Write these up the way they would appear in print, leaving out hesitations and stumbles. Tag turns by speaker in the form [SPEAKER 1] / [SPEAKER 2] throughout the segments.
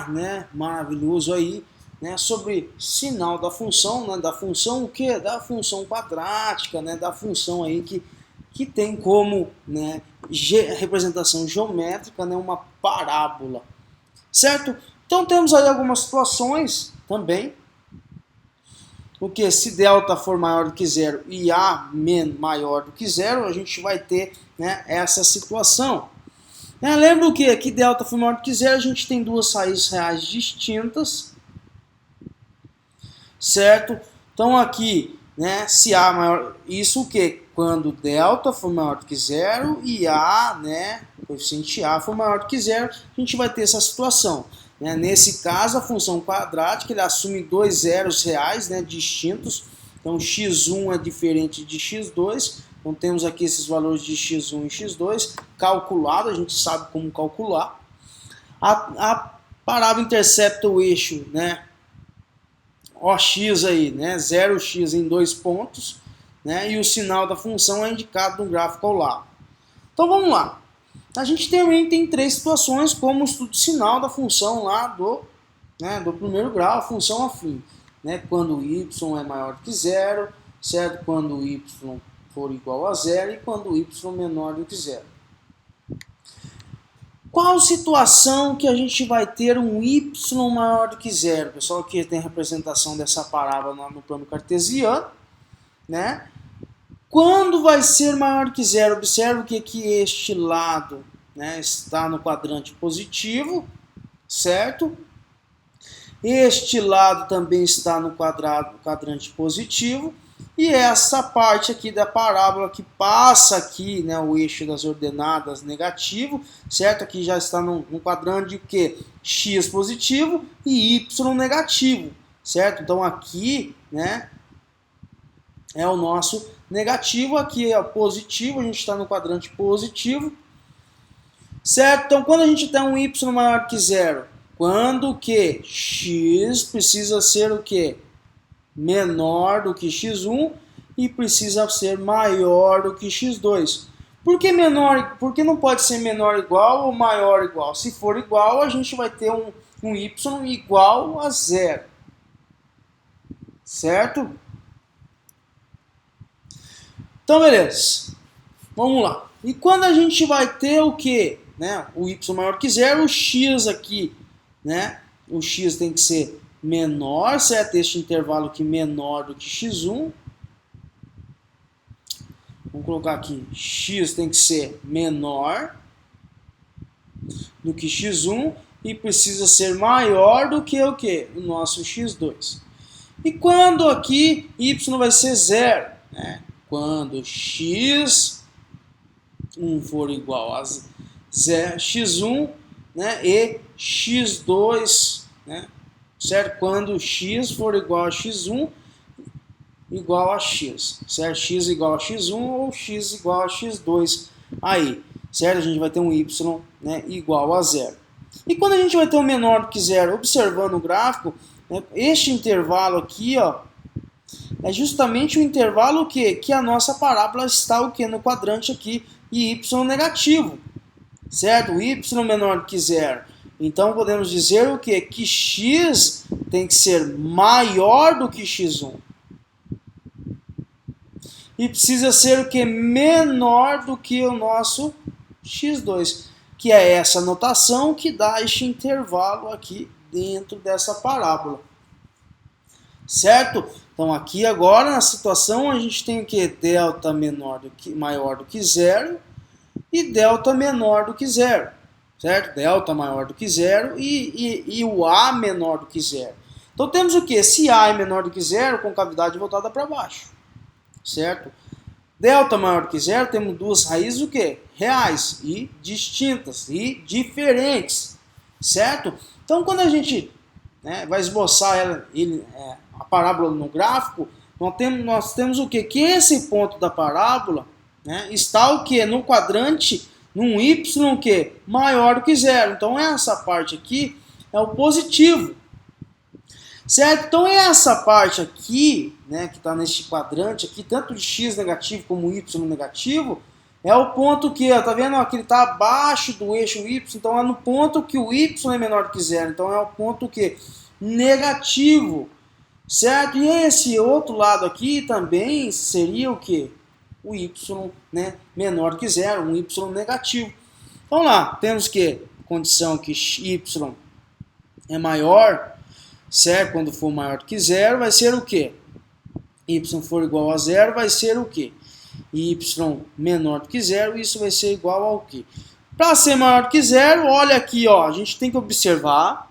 [SPEAKER 1] Né, maravilhoso aí, né, sobre sinal da função, né, da função o que? Da função quadrática, né, da função aí que tem como, né, representação geométrica, né, uma parábola, certo? Então temos aí algumas situações também, o que se delta for maior do que zero e A maior do que zero, a gente vai ter, né, essa situação. Lembra o que? Que delta for maior do que zero, a gente tem duas raízes reais distintas, certo? Então aqui, né, se A maior, isso o que? Quando delta for maior do que zero e A, né, o coeficiente A for maior do que zero, a gente vai ter essa situação. Né? Nesse caso, a função quadrática ele assume dois zeros reais, né, distintos. Então x1 é diferente de x2. Então temos aqui esses valores de x1 e x2 calculado, a gente sabe como calcular. A parábola intercepta o eixo, né, OX aí, né, 0x em 2 pontos, né, e o sinal da função é indicado no gráfico ao lado. Então vamos lá. A gente também tem três situações, como o estudo de sinal da função lá do primeiro grau, a função afim. Né, quando y é maior do que zero, certo? Quando y for igual a zero e quando y menor do que zero. Qual situação que a gente vai ter um y maior do que zero? Pessoal, aqui tem a representação dessa parábola no plano cartesiano, né? Quando vai ser maior do que zero? Observe que aqui este lado, né, está no quadrante positivo, certo? Este lado também está no quadrante positivo. E essa parte aqui da parábola que passa aqui, né, o eixo das ordenadas negativo, certo? Aqui já está no quadrante de que? X positivo e Y negativo, certo? Então aqui, né, é o nosso negativo, aqui é o positivo, a gente está no quadrante positivo, certo? Então quando a gente tem um Y maior que zero, quando que X precisa ser o que? Menor do que x1 e precisa ser maior do que x2. Por que menor? Porque não pode ser menor igual ou maior igual. Se for igual, a gente vai ter um y igual a zero. Certo? Então, beleza. Vamos lá. E quando a gente vai ter o que? Né? O y maior que zero, o x aqui, né? O x tem que ser menor, certo? Este intervalo aqui menor do que x1. Vamos colocar aqui, x tem que ser menor do que x1 e precisa ser maior do que o quê? O nosso x2. E quando aqui y vai ser zero, né? Quando x1 for igual a zero, x1, né, e x2, né, certo? Quando x for igual a x1 igual a x, certo? X igual a x1 ou x igual a x2 aí, certo? A gente vai ter um y, né, igual a zero. E quando a gente vai ter um menor do que zero, observando o gráfico, né, este intervalo aqui, ó, é justamente o intervalo que a nossa parábola está o que? No quadrante aqui e y negativo, certo? O y menor do que zero. Então podemos dizer o que? Que x tem que ser maior do que x1. E precisa ser o que? Menor do que o nosso x2. Que é essa notação que dá este intervalo aqui dentro dessa parábola. Certo? Então aqui agora na situação a gente tem o que? Delta maior do que zero e delta menor do que zero. Certo? Delta maior do que zero e o A menor do que zero. Então temos o que? Se A é menor do que zero, concavidade voltada para baixo. Certo? Delta maior do que zero, temos duas raízes o quê? Reais e distintas e diferentes. Certo? Então quando a gente, né, vai esboçar a parábola no gráfico, nós temos o quê? Que esse ponto da parábola, né, está o quê? No quadrante, num y o quê? Maior do que zero. Então essa parte aqui é o positivo. Certo? Então essa parte aqui, né, que está neste quadrante aqui, tanto de x negativo como y negativo, É o ponto que, ó, tá vendo ó, que ele está abaixo do eixo y, então é no ponto que o y é menor do que zero. Então é o ponto que negativo, certo? E esse outro lado aqui também seria o que? O y, né, menor que zero, um y negativo. Vamos lá, temos que condição que y é maior, certo? Quando for maior do que zero, vai ser o que? Y for igual a zero, vai ser o que? Y menor do que zero, isso vai ser igual ao que? Para ser maior do que zero, olha aqui, ó, a gente tem que observar,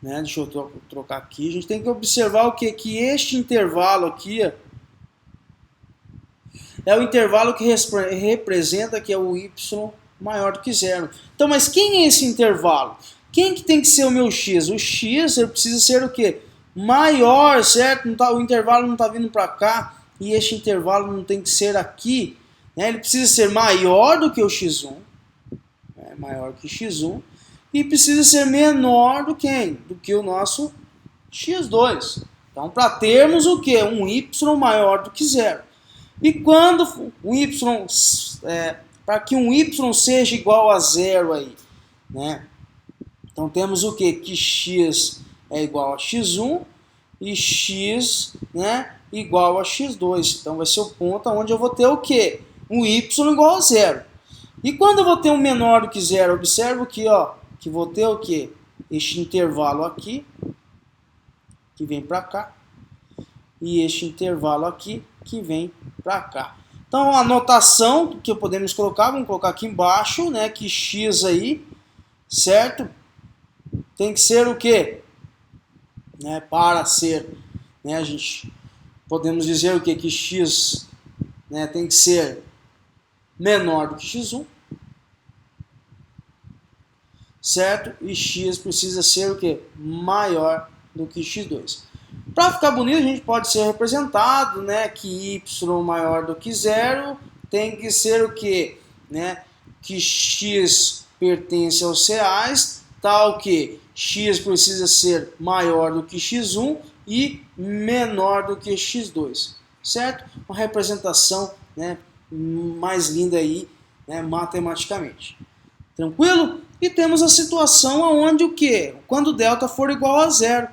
[SPEAKER 1] né? Deixa eu trocar aqui, a gente tem que observar o que? Que este intervalo aqui é o intervalo que representa que é o y maior do que zero. Então, mas quem é esse intervalo? Quem que tem que ser o meu x? O x precisa ser o quê? Maior, certo? Não tá, o intervalo não está vindo para cá e este intervalo não tem que ser aqui. Né? Ele precisa ser maior do que o x1, né? Maior que x1, e precisa ser menor do que o nosso x2. Então, para termos o quê? Um y maior do que zero. E quando o y, para que um y seja igual a zero aí, né? Então temos o quê? Que x é igual a x1 e x, né, igual a x2. Então vai ser o ponto onde eu vou ter o quê? Um y igual a zero. E quando eu vou ter um menor do que zero, observa aqui, ó, que vou ter o quê? Este intervalo aqui, que vem para cá, e este intervalo aqui, que vem para cá. Então a notação que podemos colocar, vamos colocar aqui embaixo, né, que x aí, certo? Tem que ser o quê? Né, para ser, né, a gente podemos dizer o quê? Que x, né, tem que ser menor do que x1, certo? E x precisa ser o quê? Maior do que x2. Para ficar bonito, a gente pode ser representado, né, que y maior do que zero tem que ser o quê? Né, que x pertence aos reais, tal que x precisa ser maior do que x1 e menor do que x2, certo? Uma representação, né, mais linda aí, né, matematicamente. Tranquilo? E temos a situação onde o quê? Quando delta for igual a zero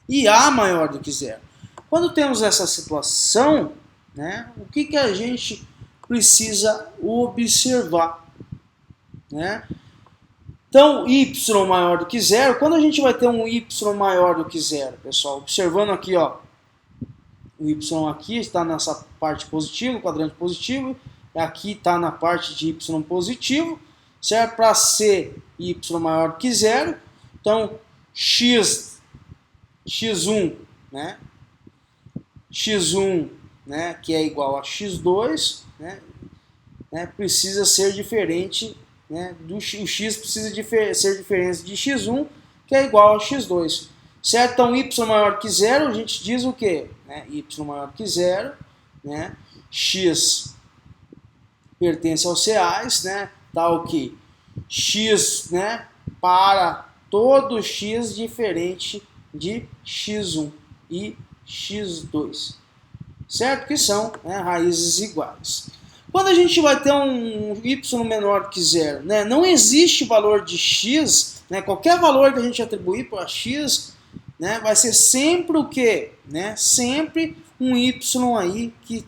[SPEAKER 1] e A maior do que zero. Quando temos essa situação, né, o que a gente precisa observar? Né? Então, y maior do que zero, quando a gente vai ter um y maior do que zero, pessoal? Observando aqui, ó, o y aqui está nessa parte positiva, quadrante positivo, aqui está na parte de y positivo, certo? Para ser y maior do que zero, então x1, né? x1, né, que é igual a x2, né, precisa ser diferente, né, o x precisa ser diferente de x1, que é igual a x2, certo? Então y maior que zero, a gente diz o quê? Né, y maior que zero, né, x pertence aos reais, né, tal que x, né, para todo x diferente de x1 e x2, certo? Que são, né, raízes iguais. Quando a gente vai ter um y menor que zero, né, não existe valor de x, né, qualquer valor que a gente atribuir para x, né, vai ser sempre o quê? Né, sempre um y aí que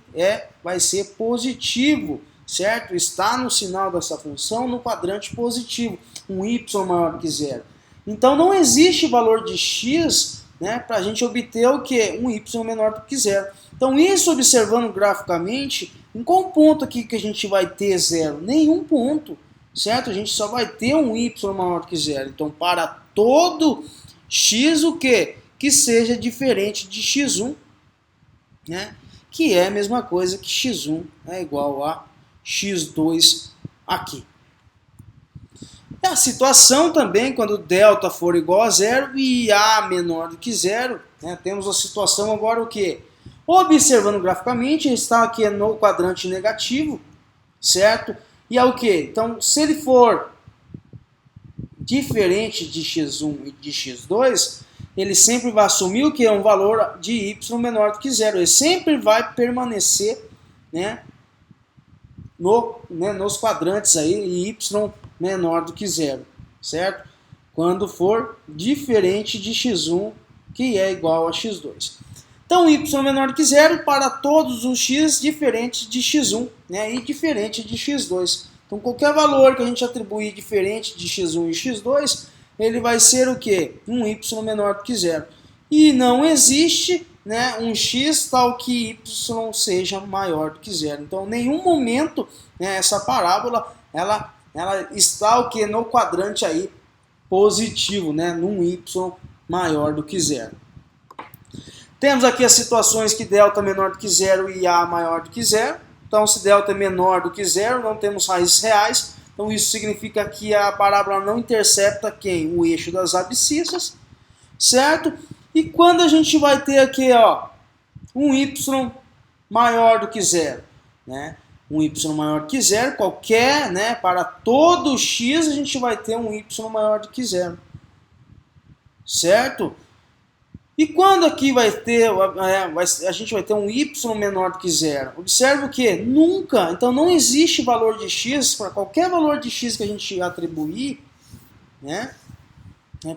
[SPEAKER 1] vai ser positivo, certo? Está no sinal dessa função no quadrante positivo, um y maior que zero. Então não existe valor de x, né, para a gente obter o que? Um y menor do que zero. Então isso observando graficamente, em qual ponto aqui que a gente vai ter zero? Nenhum ponto, certo? A gente só vai ter um y maior do que zero. Então para todo x o que? Que seja diferente de x1, né, que é a mesma coisa que x1 é igual a x2 aqui. A situação também, quando delta for igual a zero e A menor do que zero, né, temos a situação agora o que? Observando graficamente, está aqui no quadrante negativo, certo? E é o que? Então, se ele for diferente de x1 e de x2, ele sempre vai assumir o que? Um valor de y menor do que zero. Ele sempre vai permanecer né, nos quadrantes aí, e y menor do que zero, certo? Quando for diferente de x1, que é igual a x2. Então, y menor do que zero para todos os x diferentes de x1, né, e diferente de x2. Então, qualquer valor que a gente atribuir diferente de x1 e x2, ele vai ser o quê? Um y menor do que zero. E não existe, né, um x tal que y seja maior do que zero. Então, em nenhum momento, né, essa parábola ela está o quê? No quadrante aí positivo, né, num y maior do que zero. Temos aqui as situações que delta é menor do que zero e a maior do que zero. Então, se delta é menor do que zero, não temos raízes reais. Então, isso significa que a parábola não intercepta quem? O eixo das abscissas, certo? E quando a gente vai ter aqui, ó, um y maior do que zero, né? Um y maior do que zero, qualquer, né? Para todo x a gente vai ter um y maior do que zero, certo? E quando aqui vai ter, a gente vai ter um y menor do que zero? Observe o que? Nunca. Então não existe valor de x, para qualquer valor de x que a gente atribuir, né?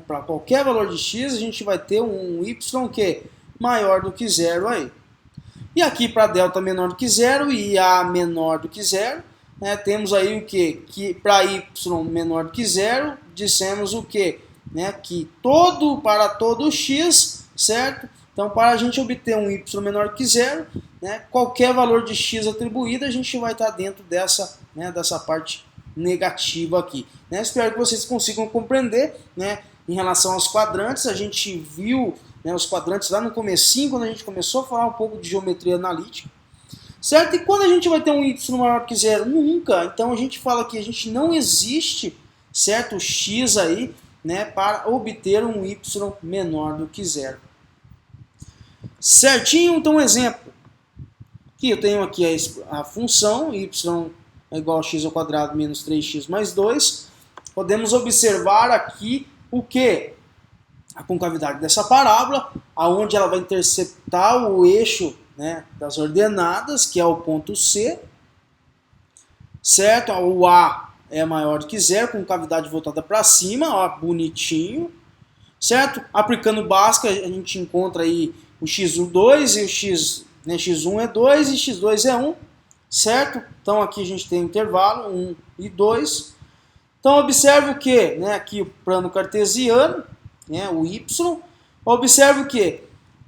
[SPEAKER 1] Para qualquer valor de x a gente vai ter um y que maior do que zero aí. E aqui para delta menor do que zero e a menor do que zero, né, temos aí o que? Que para y menor do que zero, dissemos o que? Né, que para todo x, certo? Então, para a gente obter um y menor que zero, né, qualquer valor de x atribuído, a gente vai estar dentro dessa, né, dessa parte negativa aqui. Né? Espero que vocês consigam compreender, né, em relação aos quadrantes. A gente viu, né, os quadrantes lá no comecinho, quando a gente começou a falar um pouco de geometria analítica. Certo? E quando a gente vai ter um y maior que zero? Nunca. Então, a gente fala que a gente não existe, certo, x aí, né, para obter um y menor do que zero. Certinho? Então, um exemplo. Aqui eu tenho aqui a função y é igual a x ao quadrado menos 3x mais 2. Podemos observar aqui o que? A concavidade dessa parábola, aonde ela vai interceptar o eixo, né, das ordenadas, que é o ponto C. Certo? O A é maior do que zero, com cavidade voltada para cima, ó, bonitinho, certo? Aplicando Bhaskara, a gente encontra aí o x2 e o x, né, x1 é 2 e x2 é 1, certo? Então aqui a gente tem intervalo 1 e 2. Então observe o que? Né, aqui o plano cartesiano, né, o y. Observe o que?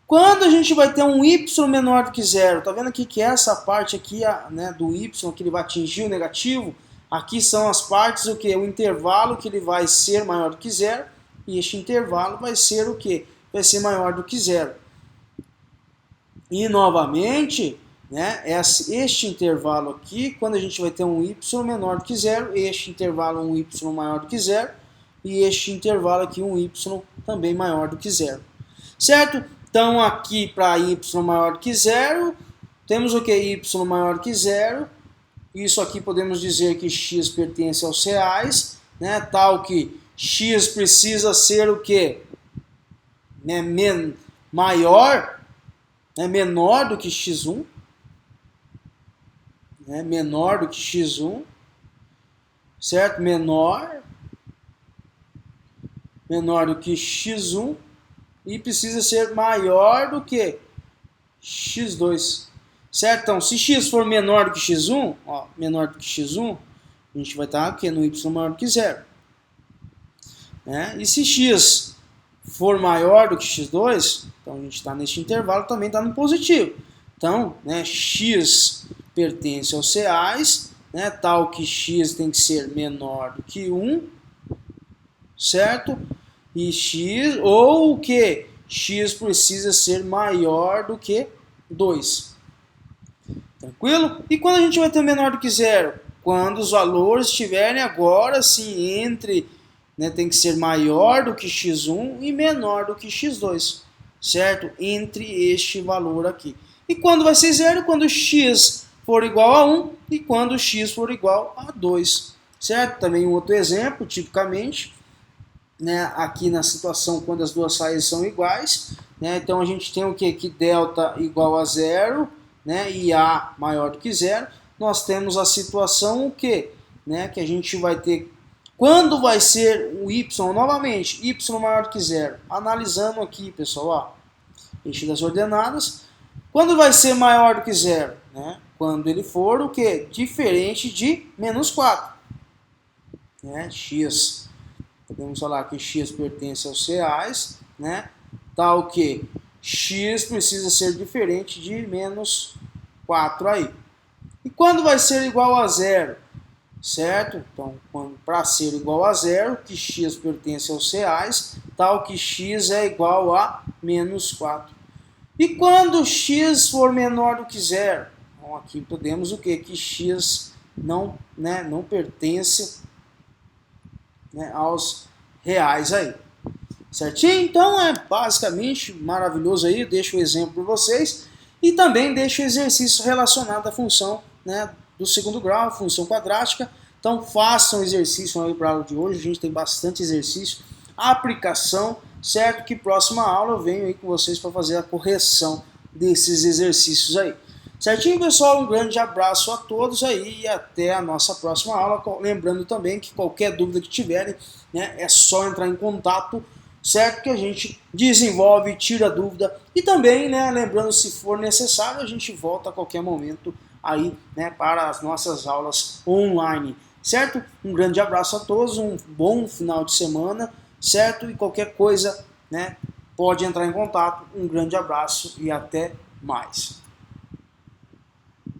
[SPEAKER 1] Quando a gente vai ter um y menor do que zero, tá vendo aqui que essa parte aqui, né, do y, que ele vai atingir o negativo, aqui são as partes, o que? O intervalo que ele vai ser maior do que zero, e este intervalo vai ser o que? Vai ser maior do que zero. E novamente, né, este intervalo aqui, quando a gente vai ter um y menor do que zero, este intervalo um y maior do que zero, e este intervalo aqui um y também maior do que zero. Certo? Então aqui para y maior do que zero, temos o que? Y maior do que zero. Isso aqui podemos dizer que x pertence aos reais, né? Tal que x precisa ser o que? Né? Maior, né? Menor do que x1. Né? Menor do que x1. Certo? Menor do que x1. E precisa ser maior do que x2. Certo? Então, se x for menor do que x1, ó, menor do que x1, a gente vai estar aqui no y maior do que zero. Né? E se x for maior do que x2, então a gente está neste intervalo, também está no positivo. Então, né, x pertence aos reais, né, tal que x tem que ser menor do que 1, certo? E x, ou o que? X precisa ser maior do que 2. Tranquilo? E quando a gente vai ter menor do que zero? Quando os valores estiverem agora sim entre, né, tem que ser maior do que x1 e menor do que x2. Certo? Entre este valor aqui. E quando vai ser zero? Quando x for igual a 1 e quando x for igual a 2. Certo? Também um outro exemplo, tipicamente, né, aqui na situação quando as duas raízes são iguais, né, então a gente tem o que? Que delta igual a zero, né, e A maior do que zero, nós temos a situação o quê? Né, que a gente vai ter, quando vai ser o y, novamente, y maior do que zero, analisando aqui, pessoal, ó, eixo das ordenadas, quando vai ser maior do que zero? Né, quando ele for o quê? Diferente de menos 4. Né, x, podemos falar que x pertence aos reais, né, tal que x precisa ser diferente de menos 4 aí. E quando vai ser igual a zero? Certo? Então, para ser igual a zero, que x pertence aos reais, tal que x é igual a menos 4. E quando x for menor do que zero? Então, aqui podemos o quê? Que x não pertence, né, aos reais aí. Certinho? Então é basicamente maravilhoso aí, eu deixo o exemplo para vocês e também deixo o exercício relacionado à função, né, do segundo grau, função quadrática. Então façam o exercício aí para a aula de hoje, a gente tem bastante exercício, aplicação, certo? Que próxima aula eu venho aí com vocês para fazer a correção desses exercícios aí. Certinho, pessoal? Um grande abraço a todos aí e até a nossa próxima aula. Lembrando também que qualquer dúvida que tiverem, né, é só entrar em contato, certo? Que a gente desenvolve, tira dúvida e também, né, lembrando, se for necessário, a gente volta a qualquer momento aí, né, para as nossas aulas online, certo? Um grande abraço a todos, um bom final de semana, certo? E qualquer coisa, né, pode entrar em contato. Um grande abraço e até mais.